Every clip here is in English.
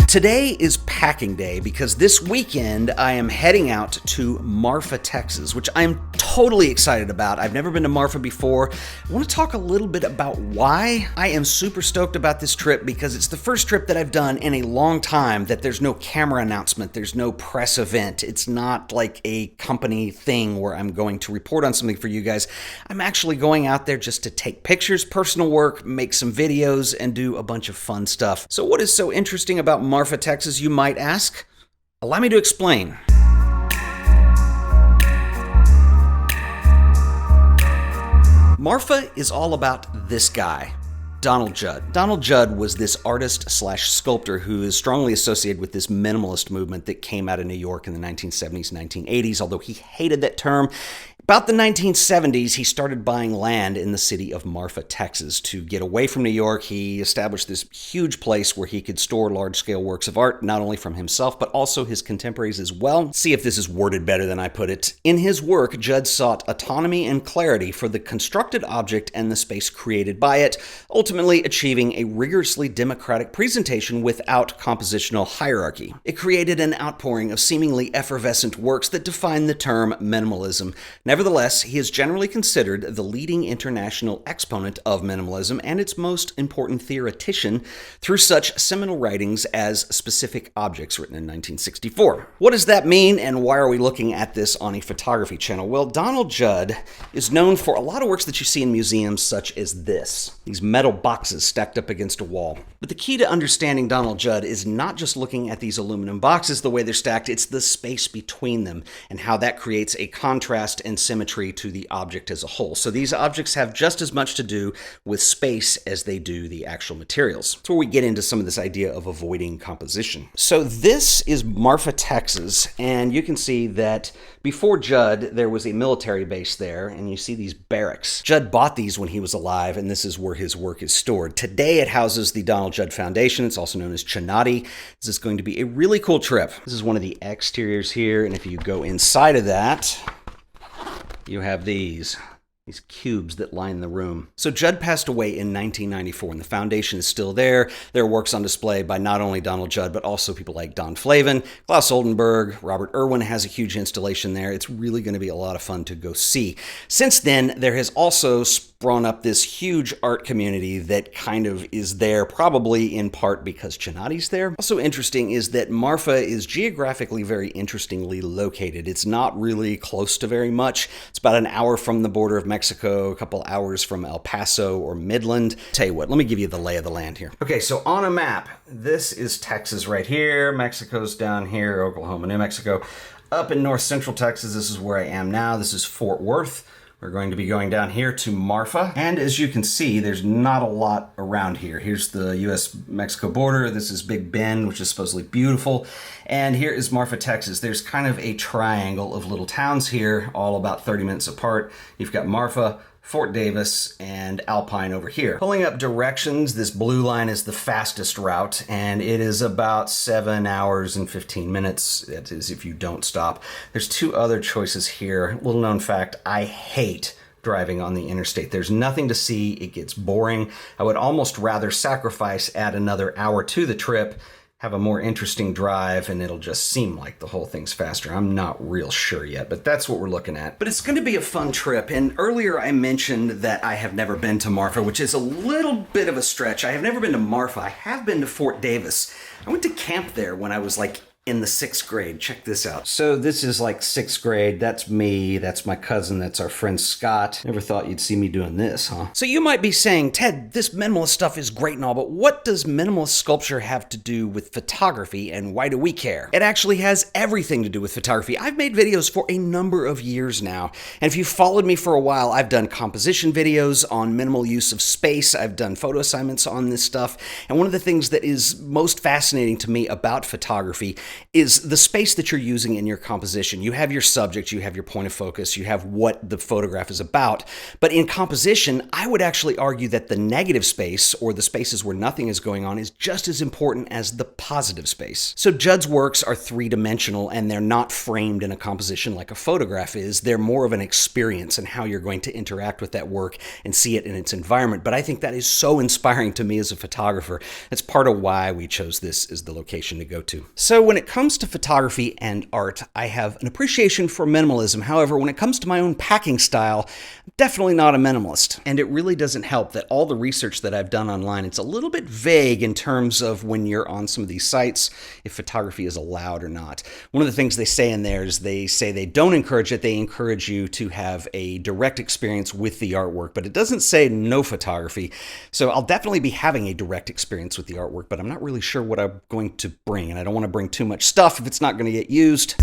Today is packing day because this weekend I am heading out to Marfa, Texas, which I'm totally excited about. I've never been to Marfa before. I want to talk a little bit about why I am super stoked about this trip because it's the first trip that I've done in a long time that there's no camera announcement, there's no press event. It's not like a company thing where I'm going to report on something for you guys. I'm actually going out there just to take pictures, personal work, make some videos, and do a bunch of fun stuff. So what is so interesting about Marfa, Texas, you might ask? Allow me to explain. Marfa is all about this guy, Donald Judd. Donald Judd was this artist/sculptor who is strongly associated with this minimalist movement that came out of New York in the 1970s, 1980s, although he hated that term. About the 1970s, he started buying land in the city of Marfa, Texas. To get away from New York, he established this huge place where he could store large-scale works of art, not only from himself, but also his contemporaries as well. Let's see if this is worded better than I put it. In his work, Judd sought autonomy and clarity for the constructed object and the space created by it, ultimately achieving a rigorously democratic presentation without compositional hierarchy. It created an outpouring of seemingly effervescent works that define the term minimalism. Nevertheless, he is generally considered the leading international exponent of minimalism and its most important theoretician through such seminal writings as Specific Objects, written in 1964. What does that mean, and why are we looking at this on a photography channel? Well, Donald Judd is known for a lot of works that you see in museums such as this, these metal boxes stacked up against a wall. But the key to understanding Donald Judd is not just looking at these aluminum boxes the way they're stacked, it's the space between them and how that creates a contrast and symmetry to the object as a whole. So these objects have just as much to do with space as they do the actual materials. That's where we get into some of this idea of avoiding composition. So this is Marfa, Texas, and you can see that before Judd, there was a military base there, and you see these barracks. Judd bought these when he was alive, and this is where his work is stored. Today, it houses the Donald Judd Foundation. It's also known as Chinati. This is going to be a really cool trip. This is one of the exteriors here, and if you go inside of that, you have these cubes that line the room. So Judd passed away in 1994, and the foundation is still there. There are works on display by not only Donald Judd, but also people like Dan Flavin, Claes, Oldenberg, Robert Irwin has a huge installation there. It's really going to be a lot of fun to go see. Since then, there has also sprung up this huge art community that kind of is there, probably in part because Chinati's there. Also interesting is that Marfa is geographically very interestingly located. It's not really close to very much. It's about an hour from the border of Mexico, a couple hours from El Paso or Midland. Tell you what, let me give you the lay of the land here. Okay, so on a map, this is Texas right here, Mexico's down here, Oklahoma, New Mexico. Up in north central Texas, this is where I am now. This is Fort Worth. We're going to be going down here to Marfa, and as you can see, there's not a lot around here. Here's the U.S.-Mexico border. This is Big Bend, which is supposedly beautiful, and here is Marfa, Texas. There's kind of a triangle of little towns here, all about 30 minutes apart. You've got Marfa, Fort Davis, and Alpine over here. Pulling up directions, this blue line is the fastest route, and it is about 7 hours and 15 minutes. That is if you don't stop. There's two other choices here. Little known fact, I hate driving on the interstate. There's nothing to see. It gets boring. I would almost rather sacrifice, add another hour to the trip, have a more interesting drive, and it'll just seem like the whole thing's faster. I'm not real sure yet, but that's what we're looking at. But it's going to be a fun trip, and earlier I mentioned that I have never been to Marfa, which is a little bit of a stretch. I have never been to Marfa. I have been to Fort Davis. I went to camp there when I was like in the 6th grade. Check this out. So this is like 6th grade. That's me. That's my cousin. That's our friend Scott. Never thought you'd see me doing this, huh? So you might be saying, Ted, this minimalist stuff is great and all, but what does minimalist sculpture have to do with photography, and why do we care? It actually has everything to do with photography. I've made videos for a number of years now, and if you've followed me for a while, I've done composition videos on minimal use of space. I've done photo assignments on this stuff, and one of the things that is most fascinating to me about photography is the space that you're using in your composition. You have your subject, you have your point of focus, you have what the photograph is about. But in composition, I would actually argue that the negative space, or the spaces where nothing is going on, is just as important as the positive space. So Judd's works are three-dimensional, and they're not framed in a composition like a photograph is. They're more of an experience and how you're going to interact with that work and see it in its environment. But I think that is so inspiring to me as a photographer. That's part of why we chose this as the location to go to. So when it comes to photography and art, I have an appreciation for minimalism. However, when it comes to my own packing style, I'm definitely not a minimalist. And it really doesn't help that all the research that I've done online, it's a little bit vague in terms of when you're on some of these sites, if photography is allowed or not. One of the things they say in there is they say they don't encourage it. They encourage you to have a direct experience with the artwork, but it doesn't say no photography. So I'll definitely be having a direct experience with the artwork, but I'm not really sure what I'm going to bring, and I don't want to bring too much stuff if it's not going to get used.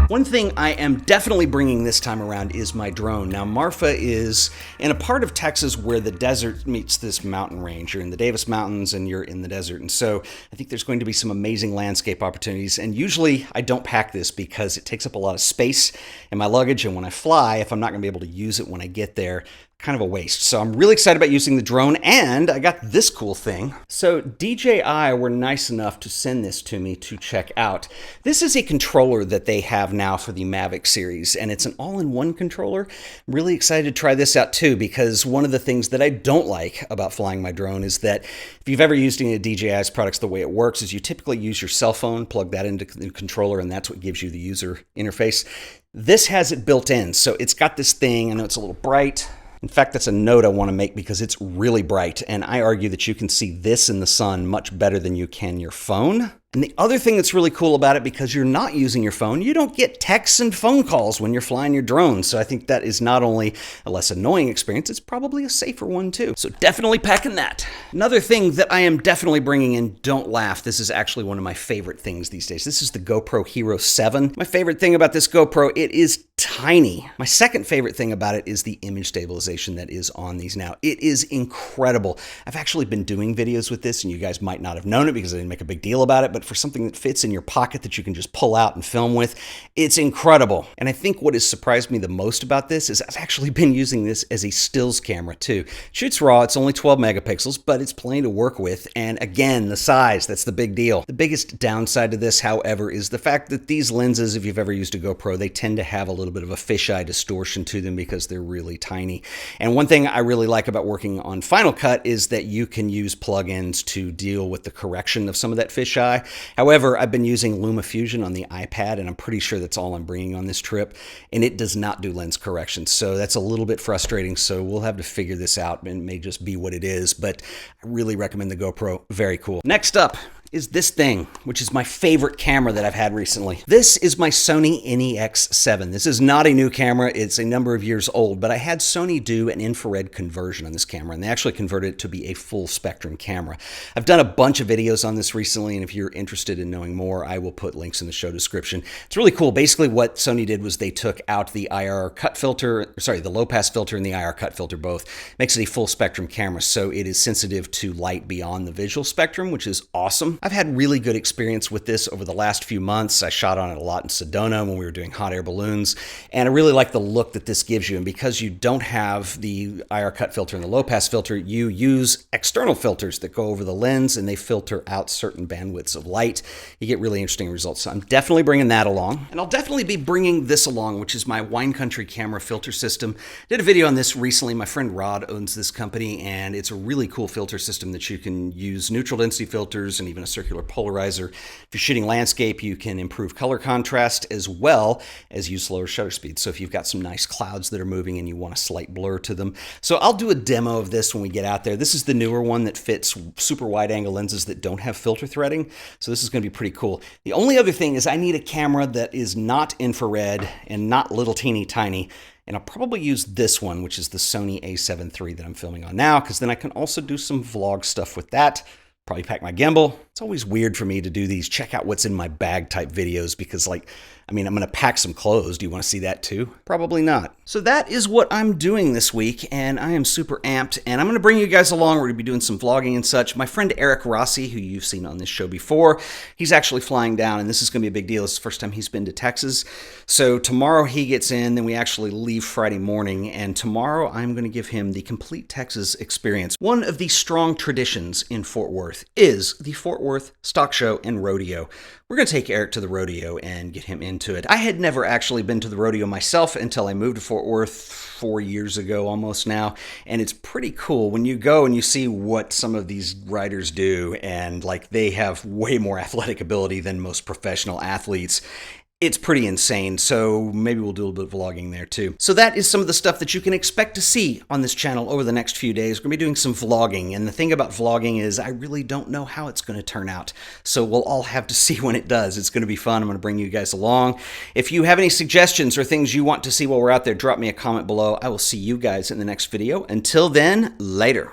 One thing I am definitely bringing this time around is my drone. Now, Marfa is in a part of Texas where the desert meets this mountain range. You're in the Davis Mountains and you're in the desert. And so I think there's going to be some amazing landscape opportunities. And usually I don't pack this because it takes up a lot of space in my luggage. And when I fly, if I'm not going to be able to use it when I get there, kind of a waste. So I'm really excited about using the drone, and I got this cool thing. So DJI were nice enough to send this to me to check out. This is a controller that they have now for the Mavic series, and it's an all-in-one controller. I'm really excited to try this out too, because one of the things that I don't like about flying my drone is that if you've ever used any of DJI's products, the way it works is you typically use your cell phone, plug that into the controller, and that's what gives you the user interface. This has it built in, so it's got this thing. I know it's a little bright. In fact, that's a note I want to make because it's really bright, and I argue that you can see this in the sun much better than you can your phone. And the other thing that's really cool about it, because you're not using your phone, you don't get texts and phone calls when you're flying your drone. So I think that is not only a less annoying experience, it's probably a safer one too. So definitely packing that. Another thing that I am definitely bringing in, don't laugh, this is actually one of my favorite things these days. This is the GoPro Hero 7. My favorite thing about this GoPro, it is tiny. My second favorite thing about it is the image stabilization that is on these now. It is incredible. I've actually been doing videos with this, and you guys might not have known it because I didn't make a big deal about it, but for something that fits in your pocket that you can just pull out and film with, it's incredible. And I think what has surprised me the most about this is I've actually been using this as a stills camera too. It shoots raw, it's only 12 megapixels, but it's plenty to work with. And again, the size, that's the big deal. The biggest downside to this, however, is the fact that these lenses, if you've ever used a GoPro, they tend to have a little bit of a fisheye distortion to them because they're really tiny. And one thing I really like about working on Final Cut is that you can use plugins to deal with the correction of some of that fisheye. However, I've been using LumaFusion on the iPad, and I'm pretty sure that's all I'm bringing on this trip, and it does not do lens correction, so that's a little bit frustrating, so we'll have to figure this out, and it may just be what it is, but I really recommend the GoPro. Very cool. Next up is this thing, which is my favorite camera that I've had recently. This is my Sony NEX7. This is not a new camera, it's a number of years old, but I had Sony do an infrared conversion on this camera, and they actually converted it to be a full spectrum camera. I've done a bunch of videos on this recently, and if you're interested in knowing more, I will put links in the show description. It's really cool. Basically what Sony did was they took out the IR cut filter, the low pass filter and the IR cut filter both. Makes it a full spectrum camera, so it is sensitive to light beyond the visual spectrum, which is awesome. I've had really good experience with this over the last few months. I shot on it a lot in Sedona when we were doing hot air balloons, and I really like the look that this gives you. And because you don't have the IR cut filter and the low pass filter, you use external filters that go over the lens, and they filter out certain bandwidths of light. You get really interesting results. So I'm definitely bringing that along. And I'll definitely be bringing this along, which is my Wine Country camera filter system. I did a video on this recently. My friend Rod owns this company, and it's a really cool filter system that you can use neutral density filters and even a circular polarizer. If you're shooting landscape, you can improve color contrast as well as use slower shutter speed. So if you've got some nice clouds that are moving and you want a slight blur to them. So I'll do a demo of this when we get out there. This is the newer one that fits super wide angle lenses that don't have filter threading. So this is going to be pretty cool. The only other thing is I need a camera that is not infrared and not little teeny tiny. And I'll probably use this one, which is the Sony a7 III that I'm filming on now, because then I can also do some vlog stuff with that. Probably pack my gimbal, It's always weird for me to do these check out what's in my bag type videos because, like, I mean, I'm going to pack some clothes. Do you want to see that too? Probably not. So that is what I'm doing this week, and I am super amped, and I'm going to bring you guys along. We're going to be doing some vlogging and such. My friend Eric Rossi, who you've seen on this show before, he's actually flying down, and this is going to be a big deal. It's the first time he's been to Texas. So tomorrow he gets in, then we actually leave Friday morning, and tomorrow I'm going to give him the complete Texas experience. One of the strong traditions in Fort Worth is the Fort Worth Stock Show and Rodeo. We're going to take Eric to the rodeo and get him into it. I had never actually been to the rodeo myself until I moved to Fort Worth 4 years ago almost now, and it's pretty cool when you go and you see what some of these riders do, and like they have way more athletic ability than most professional athletes. It's pretty insane, so maybe we'll do a little bit of vlogging there too. So that is some of the stuff that you can expect to see on this channel over the next few days. We're going to be doing some vlogging, and the thing about vlogging is I really don't know how it's going to turn out. So we'll all have to see when it does. It's going to be fun. I'm going to bring you guys along. If you have any suggestions or things you want to see while we're out there, drop me a comment below. I will see you guys in the next video. Until then, later.